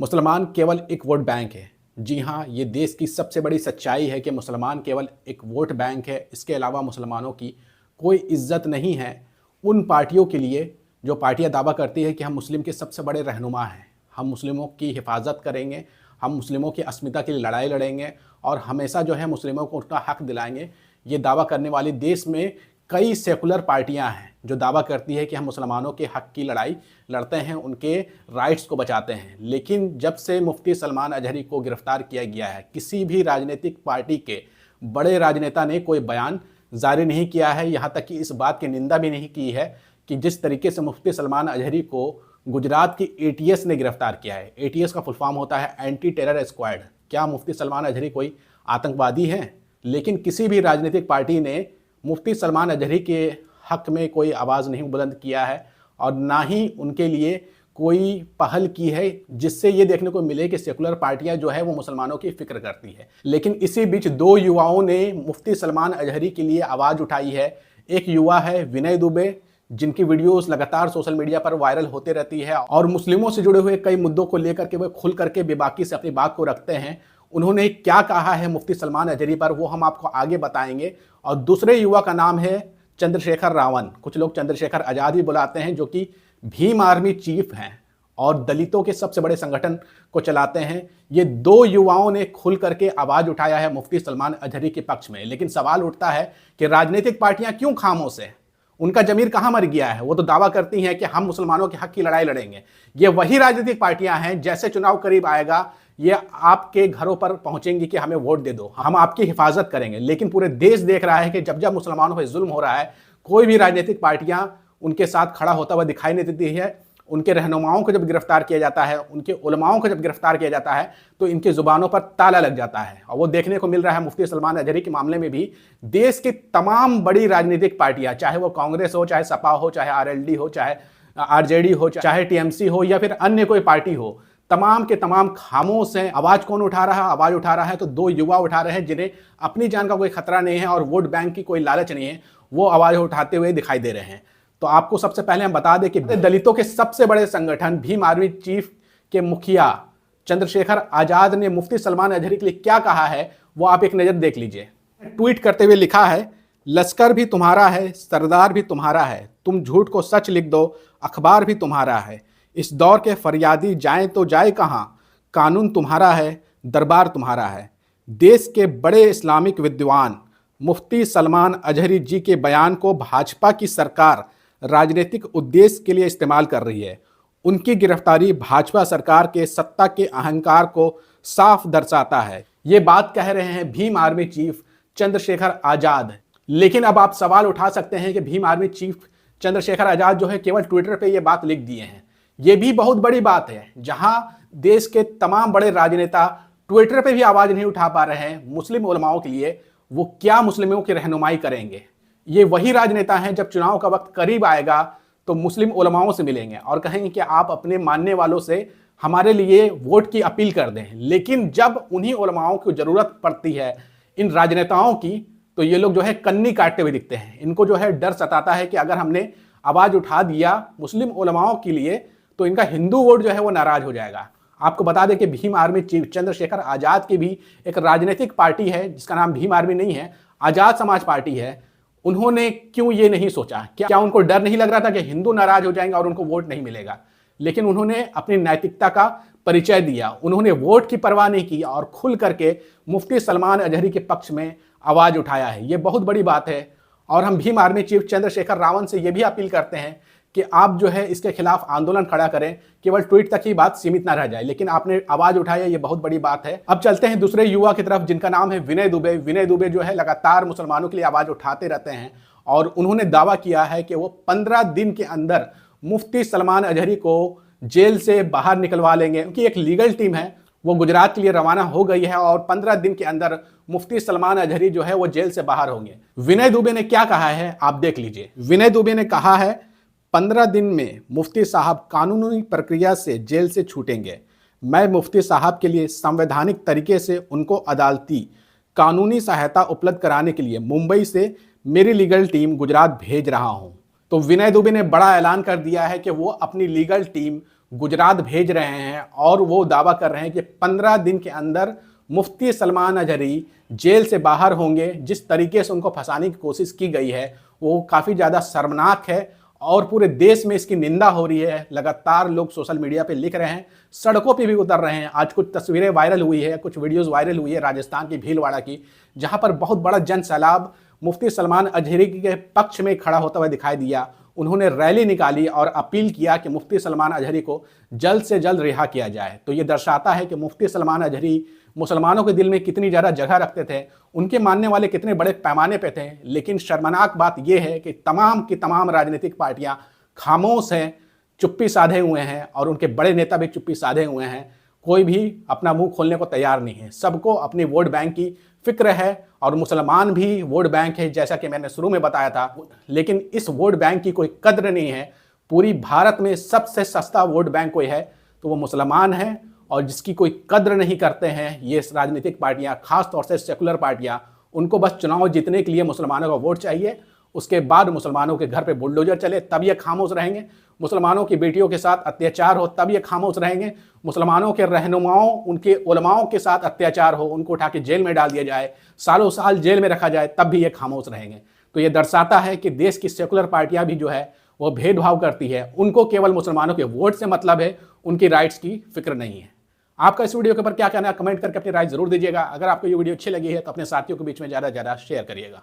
मुसलमान केवल एक वोट बैंक है। जी हाँ, ये देश की सबसे बड़ी सच्चाई है कि मुसलमान केवल एक वोट बैंक है। इसके अलावा मुसलमानों की कोई इज्जत नहीं है उन पार्टियों के लिए जो पार्टियां दावा करती है कि हम मुस्लिम के सबसे बड़े रहनुमा हैं, हम मुस्लिमों की हिफाजत करेंगे, हम मुस्लिमों की अस्मिता के लिए लड़ाई लड़ेंगे और हमेशा जो है मुस्लिमों को उनका हक दिलाएंगे। ये दावा करने वाली देश में कई सेकुलर पार्टियां हैं जो दावा करती है कि हम मुसलमानों के हक की लड़ाई लड़ते हैं, उनके राइट्स को बचाते हैं। लेकिन जब से मुफ्ती सलमान अजहरी को गिरफ्तार किया गया है, किसी भी राजनीतिक पार्टी के बड़े राजनेता ने कोई बयान जारी नहीं किया है, यहाँ तक कि इस बात की निंदा भी नहीं की है कि जिस तरीके से मुफ्ती सलमान अजहरी को गुजरात की एटीएस ने गिरफ्तार किया है। एटीएस का फुल फॉर्म होता है एंटी टेरर स्क्वाड। क्या मुफ्ती सलमान अजहरी कोई आतंकवादी हैं? लेकिन किसी भी राजनीतिक पार्टी ने मुफ्ती सलमान अजहरी के हक में कोई आवाज़ नहीं बुलंद किया है और ना ही उनके लिए कोई पहल की है जिससे ये देखने को मिले कि सेकुलर पार्टियां जो है वो मुसलमानों की फिक्र करती है। लेकिन इसी बीच दो युवाओं ने मुफ्ती सलमान अजहरी के लिए आवाज़ उठाई है। एक युवा है विनय दुबे, जिनकी वीडियोस लगातार सोशल मीडिया पर वायरल होते रहती है और मुस्लिमों से जुड़े हुए कई मुद्दों को लेकर के वे खुल करके बेबाकी से अपनी बात को रखते हैं। उन्होंने क्या कहा है मुफ्ती सलमान अजहरी पर वो हम आपको आगे बताएंगे। और दूसरे युवा का नाम है चंद्रशेखर रावण, कुछ लोग चंद्रशेखर आज़ाद भी बुलाते हैं, जो कि भीम आर्मी चीफ हैं और दलितों के सबसे बड़े संगठन को चलाते हैं। ये दो युवाओं ने खुल करके आवाज़ उठाया है मुफ्ती सलमान अजहरी के पक्ष में। लेकिन सवाल उठता है कि राजनीतिक पार्टियां क्यों खामोश हैं? उनका जमीर कहाँ मर गया है? वो तो दावा करती हैं कि हम मुसलमानों के हक की लड़ाई लड़ेंगे। ये वही राजनीतिक पार्टियां हैं, जैसे चुनाव करीब आएगा ये आपके घरों पर पहुंचेंगी कि हमें वोट दे दो, हम आपकी हिफाजत करेंगे। लेकिन पूरे देश देख रहा है कि जब जब मुसलमानों पर जुल्म हो रहा है, कोई भी राजनीतिक पार्टियां उनके साथ खड़ा होता हुआ दिखाई नहीं देती है। उनके रहनुमाओं को जब गिरफ्तार किया जाता है, उनके उलमाओं को जब गिरफ्तार किया जाता है, तो इनकी जुबानों पर ताला लग जाता है। और वो देखने को मिल रहा है मुफ्ती सलमान अजहरी के मामले में भी। देश की तमाम बड़ी राजनीतिक पार्टियां, चाहे वो कांग्रेस हो, चाहे सपा हो, चाहे आरएलडी हो, चाहे आरजेडी हो, चाहे टीएमसी हो या फिर अन्य कोई पार्टी हो, तमाम के तमाम खामोश हैं। आवाज कौन उठा रहा है? आवाज उठा रहा है तो दो युवा उठा रहे हैं जिन्हें अपनी जान का कोई खतरा नहीं है और वोट बैंक की कोई लालच नहीं है। वो आवाज उठाते हुए दिखाई दे रहे हैं। तो आपको सबसे पहले हम बता दें कि दलितों के सबसे बड़े संगठन भीम आर्मी चीफ के मुखिया चंद्रशेखर आजाद ने मुफ्ती सलमान अजहरी के लिए क्या कहा है, वो आप एक नजर देख लीजिए। ट्वीट करते हुए लिखा है, लश्कर भी तुम्हारा है, सरदार भी तुम्हारा है, तुम झूठ को सच लिख दो, अखबार भी तुम्हारा है। इस दौर के फरियादी जाएं तो जाए कहाँ, कानून तुम्हारा है, दरबार तुम्हारा है। देश के बड़े इस्लामिक विद्वान मुफ्ती सलमान अजहरी जी के बयान को भाजपा की सरकार राजनीतिक उद्देश्य के लिए इस्तेमाल कर रही है। उनकी गिरफ्तारी भाजपा सरकार के सत्ता के अहंकार को साफ दर्शाता है। ये बात कह रहे हैं भीम आर्मी चीफ चंद्रशेखर आज़ाद। लेकिन अब आप सवाल उठा सकते हैं कि भीम आर्मी चीफ चंद्रशेखर आज़ाद जो है केवल ट्विटर पे ये बात लिख दिए हैं। ये भी बहुत बड़ी बात है। जहां देश के तमाम बड़े राजनेता ट्विटर पे भी आवाज नहीं उठा पा रहे हैं मुस्लिम उलमाओं के लिए, वो क्या मुस्लिमों की रहनुमाई करेंगे? ये वही राजनेता हैं जब चुनाव का वक्त करीब आएगा तो मुस्लिम उलमाओं से मिलेंगे और कहेंगे कि आप अपने मानने वालों से हमारे लिए वोट की अपील कर दें। लेकिन जब उन्हीं उलमाओं की जरूरत पड़ती है इन राजनेताओं की, तो ये लोग जो है कन्नी काटते हुए दिखते हैं। इनको जो है डर सताता है कि अगर हमने आवाज उठा दिया मुस्लिम उलमाओं के लिए तो इनका हिंदू वोट जो है वो नाराज हो जाएगा। आपको बता दें कि भीम आर्मी चीफ चंद्रशेखर आज़ाद की भी एक राजनीतिक पार्टी है जिसका नाम भीम आर्मी नहीं है, आज़ाद समाज पार्टी है। उन्होंने क्यों ये नहीं सोचा? क्या उनको डर नहीं लग रहा था कि हिंदू नाराज हो जाएंगे और उनको वोट नहीं मिलेगा? लेकिन उन्होंने अपनी नैतिकता का परिचय दिया, उन्होंने वोट की परवाह नहीं की और खुल करके मुफ्ती सलमान अजहरी के पक्ष में आवाज उठाया है। ये बहुत बड़ी बात है। और हम भीम आर्मी चीफ चंद्रशेखर रावण से ये भी अपील करते हैं कि आप जो है इसके खिलाफ आंदोलन खड़ा करें, केवल ट्वीट तक ही बात सीमित ना रह जाए। लेकिन आपने आवाज उठाई है, ये बहुत बड़ी बात है। अब चलते हैं दूसरे युवा की तरफ जिनका नाम है विनय दुबे। विनय दुबे जो है लगातार मुसलमानों के लिए आवाज उठाते रहते हैं और उन्होंने दावा किया है कि वो 15 दिन के अंदर मुफ्ती सलमान अजहरी को जेल से बाहर निकलवा लेंगे। उनकी एक लीगल टीम है, वो गुजरात के लिए रवाना हो गई है और 15 दिन के अंदर मुफ्ती सलमान अजहरी जो है वो जेल से बाहर होंगे। विनय दुबे ने क्या कहा है आप देख लीजिए। विनय दुबे ने कहा है, 15 दिन में मुफ्ती साहब कानूनी प्रक्रिया से जेल से छूटेंगे। मैं मुफ्ती साहब के लिए संवैधानिक तरीके से उनको अदालती कानूनी सहायता उपलब्ध कराने के लिए मुंबई से मेरी लीगल टीम गुजरात भेज रहा हूं। तो विनय दुबे ने बड़ा ऐलान कर दिया है कि वो अपनी लीगल टीम गुजरात भेज रहे हैं और वो दावा कर रहे हैं कि 15 दिन के अंदर मुफ्ती सलमान अजहरी जेल से बाहर होंगे। जिस तरीके से उनको फंसाने की कोशिश की गई है वो काफ़ी ज़्यादा शर्मनाक है और पूरे देश में इसकी निंदा हो रही है। लगातार लोग सोशल मीडिया पे लिख रहे हैं, सड़कों पे भी उतर रहे हैं। आज कुछ तस्वीरें वायरल हुई है, कुछ वीडियोस वायरल हुई है राजस्थान की भीलवाड़ा की, जहां पर बहुत बड़ा जन सैलाब मुफ्ती सलमान अजहरी के पक्ष में खड़ा होता हुआ दिखाई दिया। उन्होंने रैली निकाली और अपील किया कि मुफ्ती सलमान अजहरी को जल्द से जल्द रिहा किया जाए। तो ये दर्शाता है कि मुफ्ती सलमान अजहरी मुसलमानों के दिल में कितनी ज़्यादा जगह रखते थे, उनके मानने वाले कितने बड़े पैमाने पे थे। लेकिन शर्मनाक बात यह है कि तमाम की तमाम राजनीतिक पार्टियां खामोश हैं, चुप्पी साधे हुए हैं और उनके बड़े नेता भी चुप्पी साधे हुए हैं। कोई भी अपना मुंह खोलने को तैयार नहीं है। सबको अपनी वोट बैंक की फिक्र है और मुसलमान भी वोट बैंक है, जैसा कि मैंने शुरू में बताया था। लेकिन इस वोट बैंक की कोई कद्र नहीं है। पूरी भारत में सबसे सस्ता वोट बैंक कोई है तो वो मुसलमान है, और जिसकी कोई कद्र नहीं करते हैं ये राजनीतिक पार्टियां, खास तौर से सेकुलर पार्टियां। उनको बस चुनाव जीतने के लिए मुसलमानों का वोट चाहिए, उसके बाद मुसलमानों के घर पे बुलडोजर चले तब ये खामोश रहेंगे। मुसलमानों की बेटियों के साथ अत्याचार हो तब ये खामोश रहेंगे। मुसलमानों के रहनुमाओं, उनके उलमाओं के साथ अत्याचार हो, उनको उठा के जेल में डाल दिया जाए, सालों साल जेल में रखा जाए, तब भी ये खामोश रहेंगे। तो ये दर्शाता है कि देश की सेकुलर पार्टियां भी जो है वो भेदभाव करती है। उनको केवल मुसलमानों के वोट से मतलब है, उनकी राइट्स की फिक्र नहीं है। आपका इस वीडियो के ऊपर क्या कहना है, कमेंट करके अपनी राय जरूर दीजिएगा। अगर आपको ये वीडियो अच्छी लगी है तो अपने साथियों के बीच में ज़्यादा से ज़्यादा शेयर करिएगा।